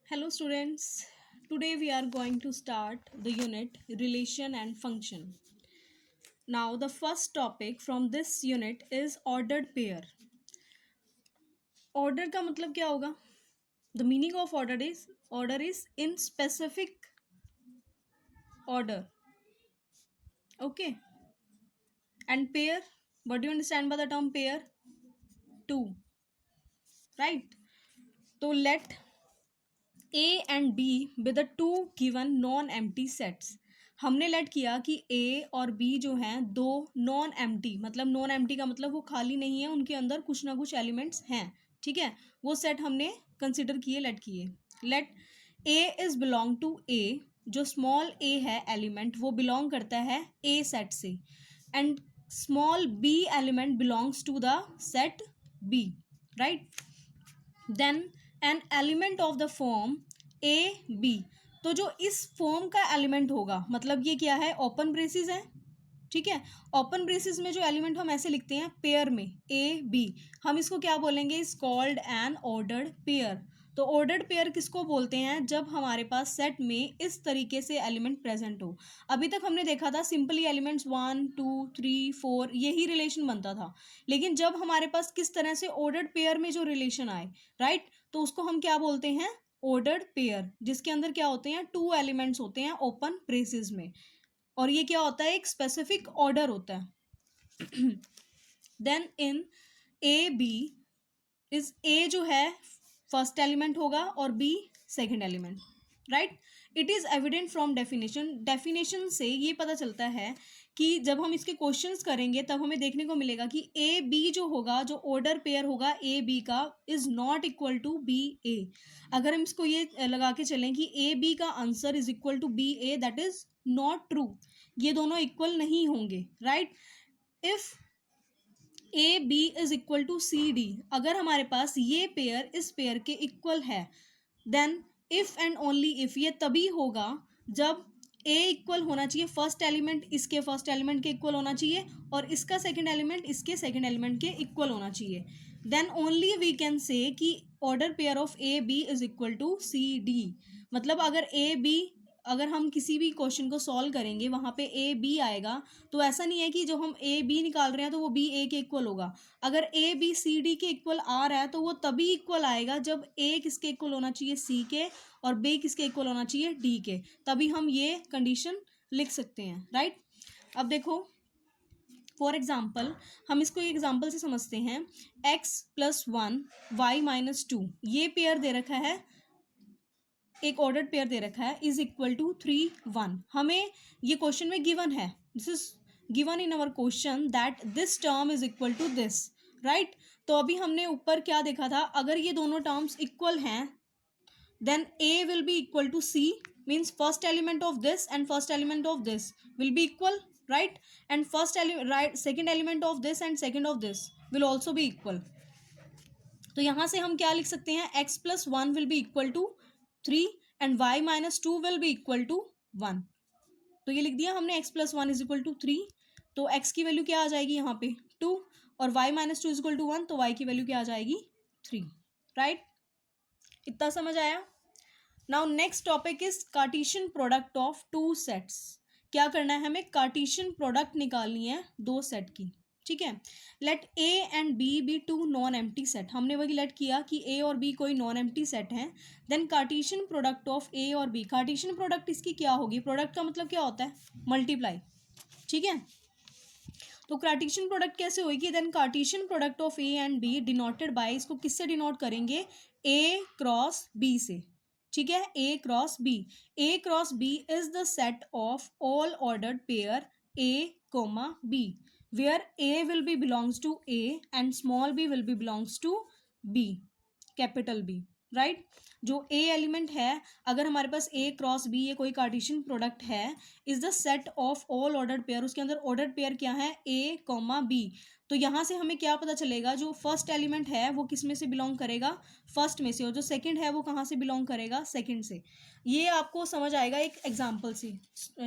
Hello students, today we are going to start the unit relation and function. Now the first topic from this unit is ordered pair. Order का मतलब क्या होगा? The meaning of order is in specific order. Okay. And pair, what do you understand by the term pair? Two. Right? So let A and B with the two given non-empty sets. हमने late किया कि A और B जो हैं दो non empty, मतलब non empty का मतलब वो खाली नहीं है, उनके अंदर कुछ ना कुछ एलिमेंट्स हैं. ठीक है, वो सेट हमने कंसिडर किए, लेट किए. Let A is belong to A, जो स्मॉल a है एलिमेंट वो बिलोंग करता है A सेट से, and small b element belongs to the set B, right. Then an element of the form A B, तो जो इस फॉर्म का एलिमेंट होगा, मतलब ये क्या है, ओपन ब्रेसिस है. ठीक है, ओपन ब्रेसिस में जो एलिमेंट हम ऐसे लिखते हैं पेयर में ए बी, हम इसको क्या बोलेंगे, is called an ordered pair. तो ऑर्डर्ड पेयर किसको बोलते हैं, जब हमारे पास सेट में इस तरीके से एलिमेंट प्रेजेंट हो. अभी तक हमने देखा था सिंपली एलिमेंट्स 1 2 3 4 यही रिलेशन बनता था, लेकिन जब हमारे पास किस तरह से ऑर्डर्ड पेयर में जो रिलेशन आए, राइट, तो उसको हम क्या बोलते हैं, ऑर्डर्ड पेयर, जिसके अंदर क्या होते हैं, टू एलिमेंट्स होते हैं ओपन ब्रेसिस में, और ये क्या होता है, एक स्पेसिफिक ऑर्डर होता है. Then in A B is A जो है फर्स्ट एलिमेंट होगा और B second element, right. It is evident from definition से ये पता चलता है कि जब हम इसके क्वेश्चंस करेंगे तब हमें देखने को मिलेगा कि ए बी जो होगा, जो ऑर्डर पेयर होगा ए बी का, is not equal to B A. अगर हम इसको ये लगा के चलें कि ए बी का answer is equal to B A, that is not true. ये दोनों इक्वल नहीं होंगे, right. If A B is equal to C D, अगर हमारे पास ये पेयर इस पेयर के इक्वल है, then if and only if ये तभी होगा जब ए इक्वल होना चाहिए, फर्स्ट एलिमेंट इसके फर्स्ट एलिमेंट के इक्वल होना चाहिए और इसका सेकंड एलिमेंट इसके सेकंड एलिमेंट के इक्वल होना चाहिए. Then only we can say कि order pair of A B is equal to C D. मतलब अगर ए बी, अगर हम किसी भी क्वेश्चन को सॉल्व करेंगे वहाँ पे ए बी आएगा, तो ऐसा नहीं है कि जो हम ए बी निकाल रहे हैं तो वो बी ए के इक्वल होगा. अगर ए बी सी डी के इक्वल आ रहा है तो वो तभी इक्वल आएगा जब ए किसके इक्वल होना चाहिए, सी के, और बी किसके इक्वल होना चाहिए, डी के. तभी हम ये कंडीशन लिख सकते हैं, राइट. अब देखो फॉर एग्जाम्पल, हम इसको एक एग्जाम्पल से समझते हैं. x+1 y-2 ये पेयर दे रखा है, एक ऑर्डर्ड पेयर दे रखा है, इज इक्वल टू 3 1. हमें ये क्वेश्चन में गिवन है, this is given in our question that this term is equal to this, right. तो अभी हमने ऊपर क्या देखा था, अगर ये दोनों टर्म्स इक्वल हैं then A will be equal to C, means first element of this and first element of this will be equal, right. And second element of this and second of this will also be equal. तो यहाँ से हम क्या लिख सकते हैं, x+1 will be equal to 3 and y-2 will be equal to 1. तो ये लिख दिया हमने, x+1 इज इक्वल टू 3, तो x की वैल्यू क्या आ जाएगी यहाँ पे 2, और y-2 इज इक्वल टू 1, तो y की वैल्यू क्या आ जाएगी 3, राइट. इतना समझ आया. Now next topic is Cartesian product of two sets. क्या करना है, हमें कार्टेशियन प्रोडक्ट निकालनी है दो सेट की. ठीक है, let A and B be two non empty set. हमने वही लेट किया कि ए और बी कोई नॉन एम्प्टी सेट है. Then Cartesian product of A और बी, कार्टेशियन प्रोडक्ट इसकी क्या होगी, प्रोडक्ट का मतलब क्या होता है, मल्टीप्लाई. ठीक है, तो कार्टेशियन प्रोडक्ट कैसे होगी, then Cartesian product of A and B denoted by, इसको किससे डिनोट करेंगे, ए क्रॉस बी से. ठीक है, A cross B. A cross B is the set of all ordered pair A comma B, where A will be belongs to A and small b will be belongs to B, capital B, right. जो A element है, अगर हमारे पास A cross B ये कोई Cartesian product है, is the set of all ordered pair, उसके अंदर ordered pair क्या है, A, B. तो यहाँ से हमें क्या पता चलेगा, जो फर्स्ट एलिमेंट है वो किस में से बिलोंग करेगा, फर्स्ट में से, और जो सेकंड है वो कहाँ से बिलोंग करेगा, सेकंड से। ये आपको समझ आएगा एक एग्जाम्पल से,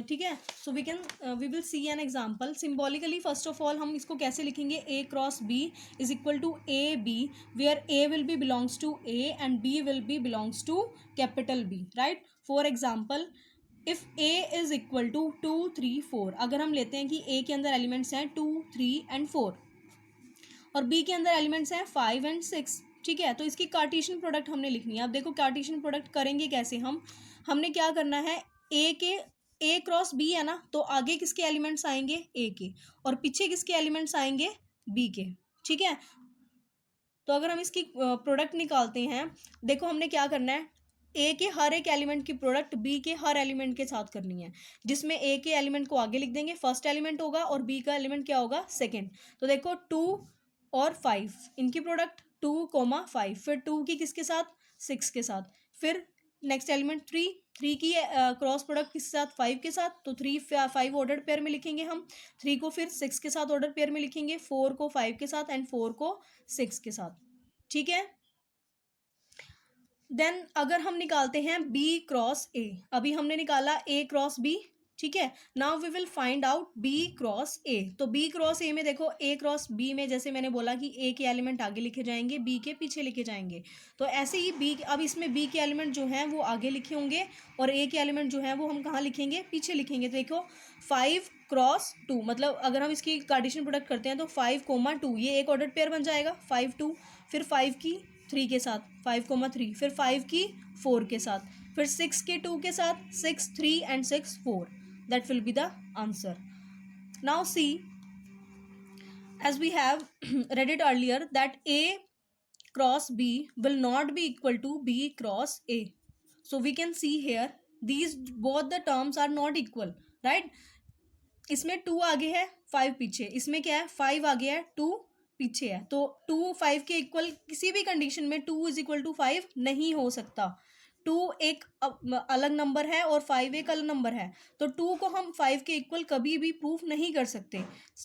ठीक है। So we will see an example symbolically. First of all हम इसको कैसे लिखेंगे, A cross B is equal to A B, where A will be belongs to A and B will be belongs to capital B, right. For example, if A is equal to 2 3 4, अगर हम लेते हैं कि ए के अंदर elements हैं 2 3 and 4 और B के अंदर एलिमेंट्स हैं 5 एंड 6, ठीक है, तो इसकी कार्टेशियन प्रोडक्ट हमने लिखनी है। अब देखो कार्टेशियन प्रोडक्ट करेंगे कैसे हमने क्या करना है, ए क्रॉस बी है ना, तो आगे किसके एलिमेंट्स आएंगे, ए के, और पीछे किसके एलिमेंट्स आएंगे, बी के, ठीक है। तो अगर हम इसकी प्रोडक्ट निकालते हैं, देखो हमने क्या करना है, ए के हर एक एलिमेंट की प्रोडक्ट बी के हर एलिमेंट के साथ करनी है, जिसमें ए के एलिमेंट को आगे लिख देंगे, फर्स्ट एलिमेंट होगा, और बी का एलिमेंट क्या होगा, सेकंड। तो देखो 2 और 5, इनकी प्रोडक्ट 2, 5, फिर 2 की किसके साथ, 6 के साथ, फिर नेक्स्ट एलिमेंट 3 की क्रॉस प्रोडक्ट किसके साथ, 5 के साथ, तो 3 5 ऑर्डर पेयर में लिखेंगे हम, 3 को फिर 6 के साथ ऑर्डर पेयर में लिखेंगे, 4 को 5 के साथ एंड 4 को 6 के साथ, ठीक है। देन अगर हम निकालते हैं बी क्रॉस ए, अभी हमने निकाला ए क्रॉस बी, ठीक है। Now we will find out B cross A. तो बी क्रॉस ए में देखो, ए क्रॉस बी में जैसे मैंने बोला कि ए के एलिमेंट आगे लिखे जाएंगे, बी के पीछे लिखे जाएंगे, तो ऐसे ही बी, अब इसमें बी के एलिमेंट जो हैं वो आगे लिखे होंगे और ए के एलिमेंट जो हैं वो हम कहाँ लिखेंगे, पीछे लिखेंगे। तो देखो 5 क्रॉस 2, मतलब अगर हम इसकी कार्टेशियन प्रोडक्ट करते हैं तो 5, 2 ये एक ऑर्डर पेयर बन जाएगा, 5 2, फिर 5 की 3 के साथ, 5, 3, फिर 5 की 4 के साथ, फिर 6 के 2 के साथ, 6 3 and 6 4, that will be the answer. Now see, as we have read it earlier, that A cross B will not be equal to B cross A. So we can see here, these both the terms are not equal, right? इसमें 2 आगे है 5 पीछे, इसमें क्या है 5 आगे है 2 पीछे है, तो 2 5 के इक्वल किसी भी कंडीशन में 2 इज इक्वल टू 5 नहीं हो सकता। 2 एक अलग नंबर है और 5 एक अलग नंबर है, तो 2 को हम 5 के इक्वल कभी भी प्रूफ नहीं कर सकते,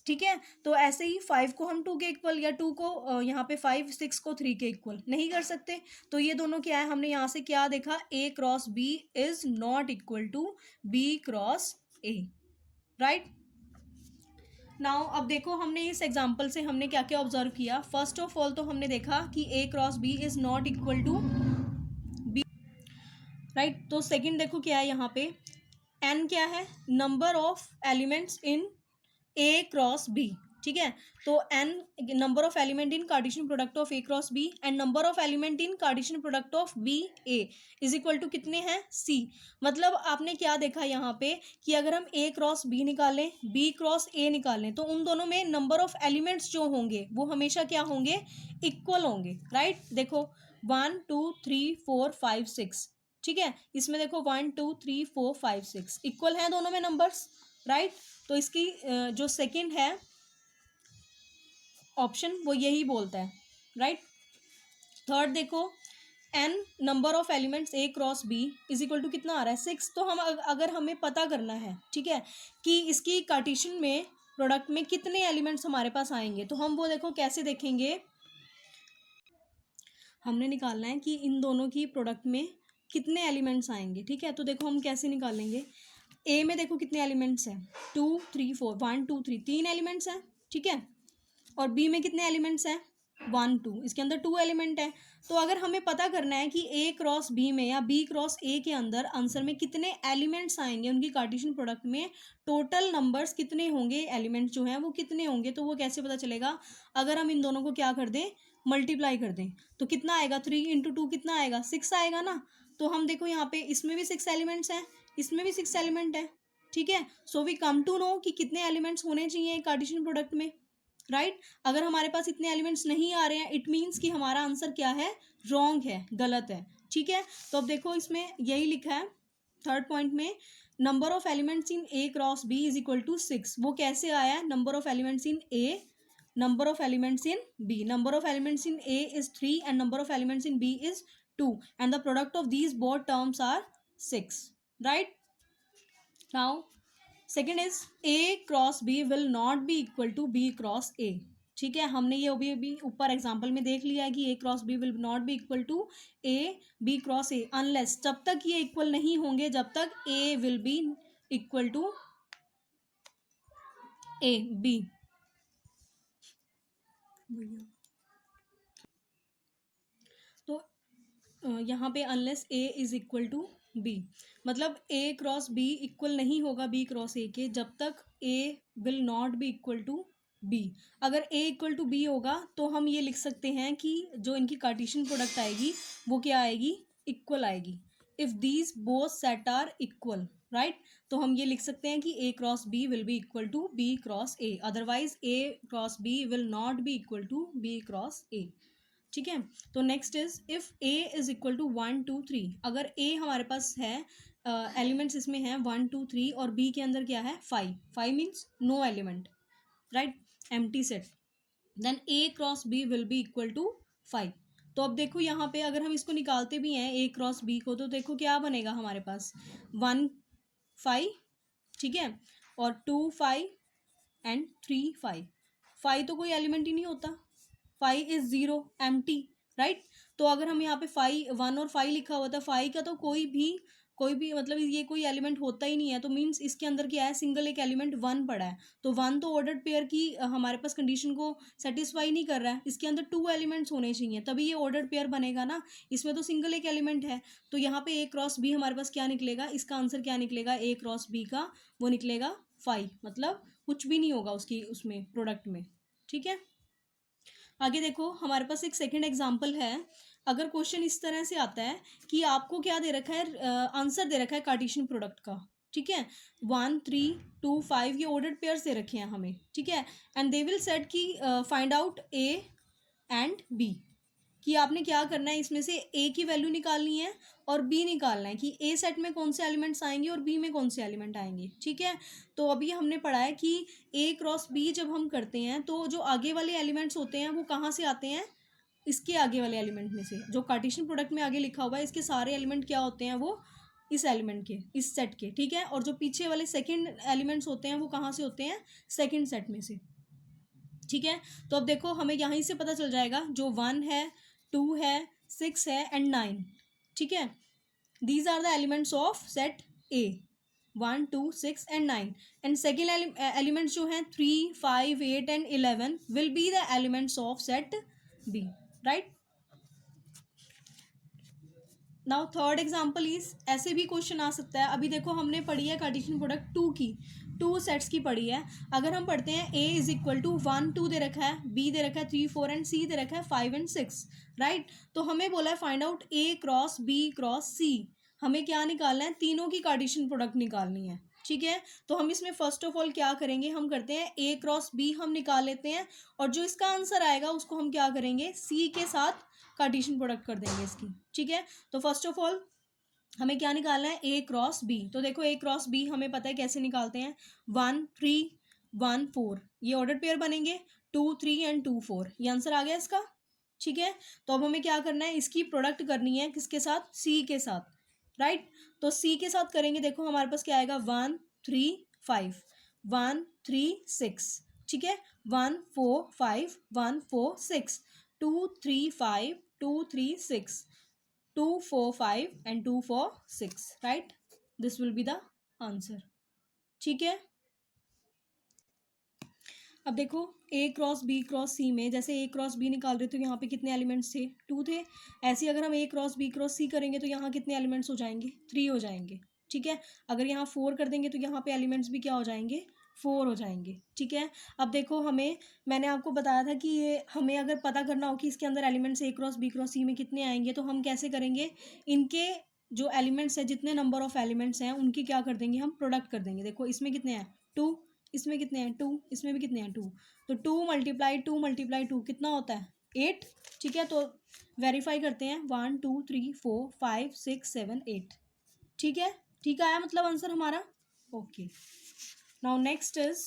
ठीक है। तो ऐसे ही 5 को हम 2 के इक्वल, या 2 को यहाँ पे 5 6 को 3 के इक्वल नहीं कर सकते। तो ये दोनों क्या है, हमने यहाँ से क्या देखा, A cross B is not equal to B cross A, right. Now अब देखो हमने इस एग्जांपल से हमने क्या क्या ऑब्जर्व किया। फर्स्ट ऑफ ऑल तो हमने देखा कि A cross B is not equal to B, right. तो सेकंड देखो क्या है यहाँ पे, एन क्या है, number of elements in A cross B, ठीक है। तो n number of element in cartesian product of A cross B and number of element in cartesian product of B A is equal to कितने हैं, सी। मतलब आपने क्या देखा यहाँ पे कि अगर हम ए क्रॉस बी निकालें, बी क्रॉस ए निकालें, तो उन दोनों में नंबर ऑफ एलिमेंट्स जो होंगे वो हमेशा क्या होंगे, इक्वल होंगे, राइट। देखो 1 2 3 4 5 6, ठीक है, इसमें देखो 1 2 3 4 5 6 इक्वल हैं दोनों में नंबर्स, राइट। तो इसकी जो सेकंड है ऑप्शन वो यही बोलता है, राइट। थर्ड देखो, N number of elements A cross B is equal to कितना आ रहा है, 6। तो हम अगर हमें पता करना है, ठीक है, कि इसकी कार्टेशियन में प्रोडक्ट में कितने एलिमेंट्स हमारे पास आएंगे, तो हम वो देखो कैसे देखेंगे, हमने निकालना है कि इन दोनों की प्रोडक्ट में कितने एलिमेंट्स आएंगे, ठीक है। तो देखो हम कैसे निकालेंगे, ए में देखो कितने एलिमेंट्स हैं, 2 3 4, 1 2 3, 3 एलिमेंट्स हैं, ठीक है। और बी में कितने एलिमेंट्स हैं, 1 2, इसके अंदर 2 एलिमेंट है। तो अगर हमें पता करना है कि ए क्रॉस बी में या बी क्रॉस ए के अंदर आंसर में कितने एलिमेंट्स आएंगे, उनकी कार्टेशियन प्रोडक्ट में टोटल नंबर्स कितने होंगे, एलिमेंट्स जो हैं वो कितने होंगे, तो वो कैसे पता चलेगा, अगर हम इन दोनों को क्या कर दें, मल्टीप्लाई कर दें, तो कितना आएगा, 3 इंटू 2 कितना आएगा, 6 आएगा ना। तो हम देखो यहाँ पे इसमें भी 6 एलिमेंट्स हैं, इसमें भी 6 एलिमेंट है, ठीक है। So we come to know कि कितने एलिमेंट्स होने चाहिए कार्टेशियन प्रोडक्ट में, राइट। अगर हमारे पास इतने एलिमेंट्स नहीं आ रहे हैं, इट मीन्स कि हमारा आंसर क्या है, रॉन्ग है, गलत है, ठीक है। तो अब देखो इसमें यही लिखा है थर्ड पॉइंट में, number of elements in A cross B is equal to 6। वो कैसे आया, number of elements in A, number of elements in b, number of elements in a is 3 and number of elements in b is 2 and the product of these both terms are 6, right. Now second is a cross b will not be equal to b cross a, ठीक है, हमने ये अभी ऊपर example में देख लिया है कि A cross B will not be equal to A B cross A unless, जब तक ये इक्वल नहीं होंगे, जब तक A will be equal to A B. तो यहाँ पे unless A is equal to B, मतलब ए क्रॉस बी इक्वल नहीं होगा बी क्रॉस ए के जब तक A will not be equal to B. अगर ए इक्वल टू बी होगा तो हम ये लिख सकते हैं कि जो इनकी कार्टेशियन प्रोडक्ट आएगी वो क्या आएगी, इक्वल आएगी। If these both set are equal, right, तो हम ये लिख सकते हैं कि A cross B will be equal to B cross A, otherwise A cross B will not be equal to B cross A. ठीक है, तो next is if A is equal to 1 2 3, अगर ए हमारे पास है एलिमेंट्स इसमें हैं 1 2 3 और बी के अंदर क्या है 5, 5 means no element, right, empty set, then A cross B will be equal to 5। तो अब देखो यहाँ पे अगर हम इसको निकालते भी हैं ए क्रॉस बी को, तो देखो क्या बनेगा हमारे पास 1 5, ठीक है, और 2 5 एंड 3 5, 5 तो कोई एलिमेंट ही नहीं होता, 5 इज 0 एम्प्टी, राइट। तो अगर हम यहाँ पे 5 1 और 5 लिखा हुआ था, 5 का तो कोई भी मतलब ये कोई एलिमेंट होता ही नहीं है, तो मीन्स इसके अंदर क्या है, सिंगल एक एलिमेंट 1 पड़ा है, तो 1 तो ऑर्डर्ड पेयर की हमारे पास कंडीशन को सेटिस्फाई नहीं कर रहा है, इसके अंदर 2 एलिमेंट्स होने चाहिए तभी ये ऑर्डर्ड पेयर बनेगा ना, इसमें तो सिंगल एक एलिमेंट है। तो यहाँ पे ए क्रॉस बी हमारे पास क्या निकलेगा, इसका आंसर क्या निकलेगा, ए क्रॉस बी का वो निकलेगा 5, मतलब कुछ भी नहीं होगा उसकी उसमें प्रोडक्ट में। ठीक है, आगे देखो हमारे पास एक सेकंड एग्जांपल है। अगर क्वेश्चन इस तरह से आता है कि आपको क्या दे रखा है, आंसर दे रखा है कार्टेशियन प्रोडक्ट का, ठीक है, 1 3 2 5 ये ऑर्डर्ड पेयर्स दे रखे हैं हमें, ठीक है, एंड दे विल सेट कि find out A and B, कि आपने क्या करना है, इसमें से ए की वैल्यू निकालनी है और बी निकालना है कि ए सेट में कौन से एलिमेंट्स आएंगे और बी में कौन से एलिमेंट आएंगे। ठीक है, तो अभी हमने पढ़ा है कि ए क्रॉस बी जब हम करते हैं तो जो आगे वाले एलिमेंट्स होते हैं वो कहाँ से आते हैं, इसके आगे वाले एलिमेंट में से, जो कार्टेशियन प्रोडक्ट में आगे लिखा हुआ है इसके सारे एलिमेंट क्या होते हैं, वो इस एलिमेंट के, इस सेट के, ठीक है, और जो पीछे वाले सेकेंड एलिमेंट्स होते हैं वो कहाँ से होते हैं, सेकेंड सेट में से। ठीक है, तो अब देखो हमें यहीं से पता चल जाएगा, जो 1 है 2 है 6 है एंड 9, ठीक है, these are the elements of set A, 1 2 6 and 9, and second elements जो हैं 3 5 8 and 11 will be the elements of set B, right. Now third example is, ऐसे भी क्वेश्चन आ सकता है, अभी देखो हमने पढ़ी है कार्टेशियन प्रोडक्ट 2 की, 2 सेट्स की पढ़ी है। अगर हम पढ़ते हैं ए इज इक्वल टू 1 2 दे रखा है, बी दे रखा है 3 4 एंड सी दे रखा है 5 एंड 6, राइट। तो हमें बोला है फाइंड आउट ए क्रॉस बी क्रॉस सी, हमें क्या निकालना है, तीनों की कार्टेशियन प्रोडक्ट निकालनी है। ठीक है, तो हम इसमें फर्स्ट ऑफ ऑल क्या करेंगे, हम करते हैं ए क्रॉस बी हम निकाल लेते हैं, और जो इसका आंसर आएगा उसको हम क्या करेंगे, सी के साथ कार्टेशियन प्रोडक्ट कर देंगे इसकी। ठीक है, तो फर्स्ट ऑफ ऑल हमें क्या निकालना है, ए क्रॉस बी, तो देखो ए क्रॉस बी हमें पता है कैसे निकालते हैं, 1 3 1 4 ये ऑर्डर पेयर बनेंगे, 2 3 एंड 2 4, ये आंसर आ गया इसका। ठीक है, तो अब हमें क्या करना है, इसकी प्रोडक्ट करनी है किसके साथ, सी के साथ, राइट। तो सी के साथ करेंगे, देखो हमारे पास क्या आएगा, 1 3 5 1 3 6, ठीक है, 1 4 5 1 4 6 2 3 5 2 3 6 2 4 5 and 2 4 6, right, this will be the answer। ठीक है, अब देखो ए क्रॉस बी क्रॉस सी में, जैसे ए क्रॉस बी निकाल रहे थे तो यहाँ पे कितने एलिमेंट्स थे, 2 थे, ऐसे अगर हम ए क्रॉस बी क्रॉस सी करेंगे तो यहाँ कितने एलिमेंट्स हो जाएंगे, 3 हो जाएंगे। ठीक है, अगर यहाँ 4 कर देंगे तो यहाँ पे एलिमेंट्स भी क्या हो जाएंगे, 4 हो जाएंगे। ठीक है, अब देखो मैंने आपको बताया था कि ये हमें अगर पता करना हो कि इसके अंदर elements A cross B cross सी में कितने आएंगे, तो हम कैसे करेंगे, इनके जो एलिमेंट्स हैं, जितने नंबर ऑफ एलिमेंट्स हैं उनकी क्या कर देंगे, हम प्रोडक्ट कर देंगे। देखो इसमें कितने हैं 2, इसमें कितने हैं 2, इसमें भी कितने हैं 2, तो 2 मल्टीप्लाई 2 कितना होता है 8। ठीक है, तो वेरीफाई करते हैं, 1 2 3 4 5 6 7 8, ठीक है, ठीक आया मतलब आंसर हमारा। Okay, now next is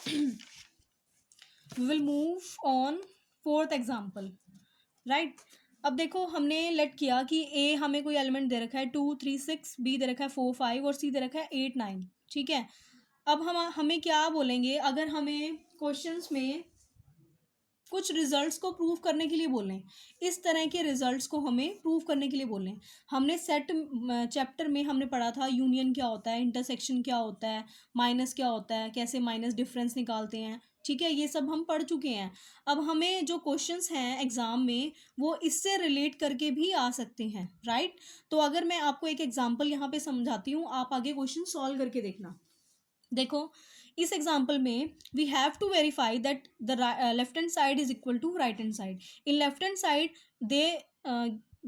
we will move on fourth example, right. अब देखो हमने लेट किया कि ए हमें कोई एलिमेंट दे रखा है 2 3 6, बी दे रखा है 4 5 और सी दे रखा है 8 9। ठीक है, अब हमें क्या बोलेंगे, अगर हमें क्वेश्चंस में कुछ रिजल्ट्स को प्रूव करने के लिए बोल रहे हैं, इस तरह के रिजल्ट्स को हमें प्रूव करने के लिए बोल रहे हैं। हमने सेट चैप्टर में हमने पढ़ा था यूनियन क्या होता है, इंटरसेक्शन क्या होता है, माइनस क्या होता है, कैसे माइनस डिफरेंस निकालते हैं, ठीक है, ये सब हम पढ़ चुके हैं। अब हमें जो क्वेश्चंस हैं एग्जाम में वो इससे रिलेट करके भी आ सकते हैं, राइट। तो अगर मैं आपको एक एग्जांपल यहाँ पे समझाती हूँ, आप आगे क्वेश्चन सॉल्व करके देखना। देखो इस एग्जाम्पल में we have to verify that the left hand side is equal to right hand side. In left hand side they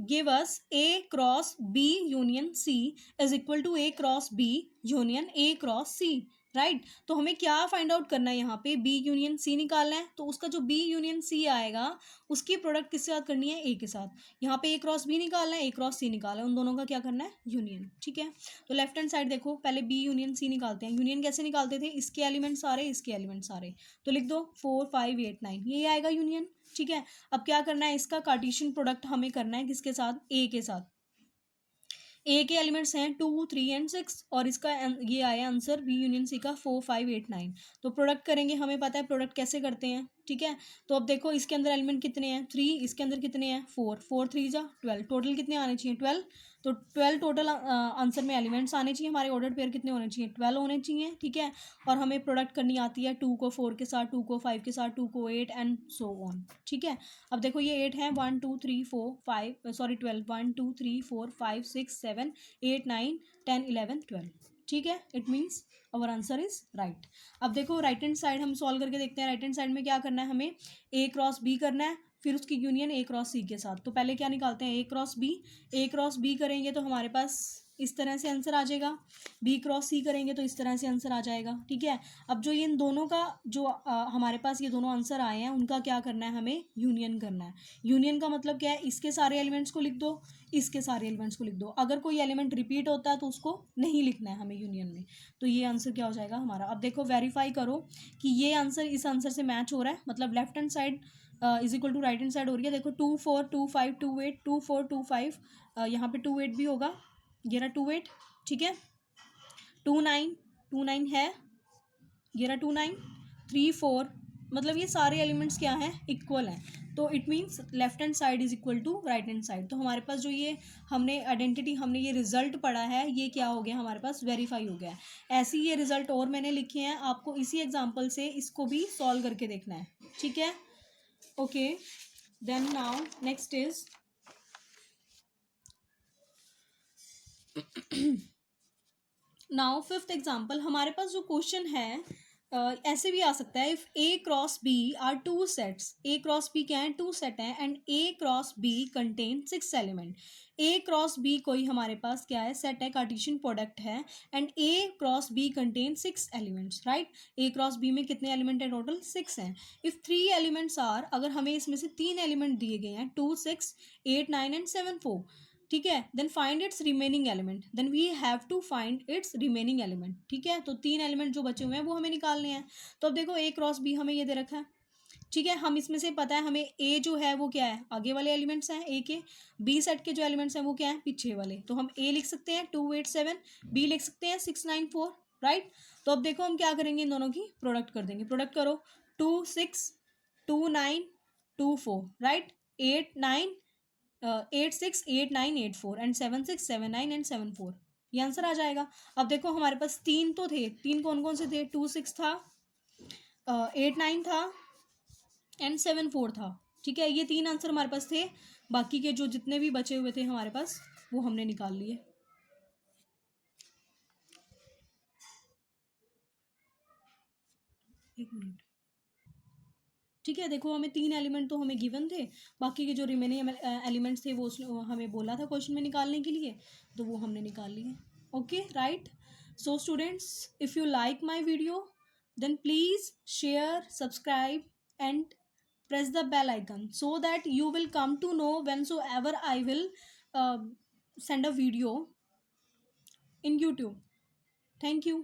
give us A cross B union C is equal to A cross B union A cross C, right. तो हमें क्या find out करना है, यहाँ पे B union सी निकालना है। तो उसका जो बी यूनियन सी आएगा उसकी प्रोडक्ट किसके साथ करनी है, ए के साथ। यहाँ पे ए क्रॉस बी निकालना है, ए क्रॉस सी निकालना है, उन दोनों का क्या करना है, यूनियन, ठीक है। तो लेफ्ट हैंड साइड देखो, पहले बी यूनियन सी निकालते हैं। यूनियन कैसे निकालते थे, इसके एलिमेंट सारे, इसके एलिमेंट सारे, तो लिख दो 4 5 8 9, ये आएगा यूनियन, ठीक है। अब क्या करना है, इसका कार्टेशियन प्रोडक्ट हमें करना है किसके साथ, ए के साथ। ए के एलिमेंट्स हैं 2 3 एंड 6 और इसका ये आया आंसर बी यूनियन सी का 4 5 8 9। तो प्रोडक्ट करेंगे, हमें पता है प्रोडक्ट कैसे करते हैं, ठीक है। तो अब देखो इसके अंदर एलिमेंट कितने हैं, 3, इसके अंदर कितने हैं, 4 4 3 जा 12, टोटल कितने आने चाहिए, 12। तो 12 टोटल आंसर में एलिमेंट्स आने चाहिए, हमारे ऑर्डर पेयर कितने होने चाहिए, 12 होने चाहिए, ठीक है। और हमें प्रोडक्ट करनी आती है 2 को 4 के साथ, 2 को 5 के साथ, 2 को 8 एंड सो ऑन, ठीक है। अब देखो ये 8 है, 1 2 3 4 5 सॉरी 12, 1 2 3 4 5 6 7 8 9 10 11 12, ठीक है। It means our answer is right. अब देखो राइट हैंड साइड हम सॉल्व करके देखते हैं। राइट हैंड साइड में क्या करना है, हमें ए क्रॉस बी करना है, फिर उसकी यूनियन ए क्रॉस सी के साथ। तो पहले क्या निकालते हैं, ए cross B. A cross B करेंगे तो हमारे पास इस तरह से आंसर आ जाएगा, बी क्रॉस सी करेंगे तो इस तरह से आंसर आ जाएगा, ठीक है। अब जो इन दोनों का जो हमारे पास ये दोनों आंसर आए हैं उनका क्या करना है, हमें यूनियन करना है। यूनियन का मतलब क्या है, इसके सारे एलिमेंट्स को लिख दो, इसके सारे एलिमेंट्स को लिख दो। अगर कोई एलिमेंट रिपीट होता है तो उसको नहीं लिखना है हमें यूनियन में। तो ये आंसर क्या हो जाएगा हमारा। अब देखो वेरीफाई करो कि ये आंसर इस आंसर से मैच हो रहा है, मतलब left hand side is equal to right hand side हो रही है। देखो 2 4 2 5 2 8 2 4 2 5, यहाँ पे 2 8 भी होगा, ये रहा 2 8, ठीक है। 2 9 है, ये रहा 2 9 3 4, मतलब ये सारे एलिमेंट्स क्या हैं, इक्वल हैं। तो it means left hand side is equal to right hand side. तो हमारे पास जो ये हमने आइडेंटिटी, हमने ये रिजल्ट पढ़ा है, ये क्या हो गया हमारे पास, वेरीफाई हो गया है। ऐसे ही ये रिजल्ट और मैंने लिखे हैं, आपको इसी एग्जाम्पल से इसको भी सॉल्व करके देखना है, ठीक है। Okay, then now next is now fifth example. हमारे पास जो क्वेश्चन है ऐसे भी आ सकता है, if A cross B are two sets. A cross B क्या है, टू सेट है, and A cross B contain 6 element. A cross B कोई हमारे पास क्या है, सेट है, कार्टेशियन प्रोडक्ट है, and A cross B contain 6 elements, right. A cross B में कितने एलिमेंट है, टोटल 6 हैं। इफ 3 एलिमेंट्स आर, अगर हमें इसमें से 3 एलिमेंट दिए गए हैं, 2 6 8 9 एंड 7 4, ठीक है, then find its remaining element. Then we have to find its remaining element, ठीक है। तो 3 एलिमेंट जो बचे हुए हैं वो हमें निकालने हैं। तो अब देखो ए क्रॉस बी हमें ये दे रखा है, ठीक है। हम इसमें से पता है हमें ए जो है वो क्या है, आगे वाले एलिमेंट्स हैं ए के, बी सेट के जो एलिमेंट्स हैं वो क्या है, पीछे वाले। तो हम ए लिख सकते हैं 2 8 7, बी लिख सकते हैं 6 9 4, राइट। तो अब देखो हम क्या करेंगे, इन दोनों की प्रोडक्ट कर देंगे। प्रोडक्ट करो, 2 6 2 9 2 4, राइट, 8 9 8 6 8 9 8 4 एंड 7 6 7 9 एंड 7 4, ये आंसर आ जाएगा। अब देखो हमारे पास 3 तो थे, 3 कौन कौन से थे, 2 6 था, 8 9 था एंड 7 4 था, ठीक है। ये 3 आंसर हमारे पास थे, बाकी के जो जितने भी बचे हुए थे हमारे पास वो हमने निकाल लिए। एक मिनट, ठीक है। देखो हमें 3 एलिमेंट तो हमें गिवन थे, बाकी के जो रिमेनिंग एलिमेंट्स थे वो उसने हमें बोला था क्वेश्चन में निकालने के लिए, तो वो हमने निकाल लिए। Okay, right. So students, if you like my video then please share, subscribe and press the bell icon so that you will come to know whensoever I will uh, send a video in YouTube. Thank you.